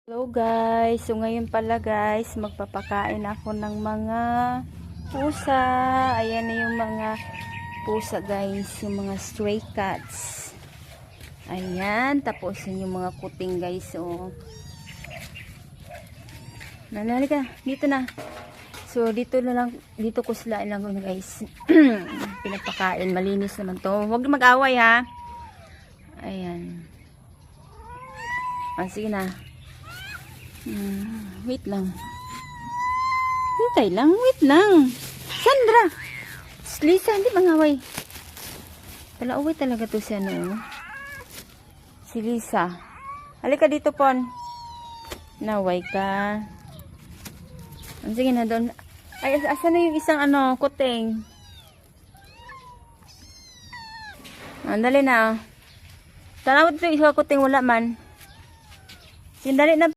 Hello guys, so ngayon pala guys, magpapakain ako ng mga pusa. Ayan na yung mga pusa guys, yung mga stray cats. Ayan, tapos yun yung mga kuting guys. So, nanali ka, dito na. So, dito na lang, dito ko sila lang guys. Pinapakain, malinis naman to. Huwag mag-away ha. Ayan. Sige na. Wait lang. Hintay lang, wait lang. Sandra! Lisa, hindi mangaway. Palauwi talaga to si ano. Si Lisa. Halika dito, Pon. Naway ka. Sige na doon. Ay, asa na yung isang ano, kuting? Dali na. Tanawad ito, isang kuting wala man. Sindali na.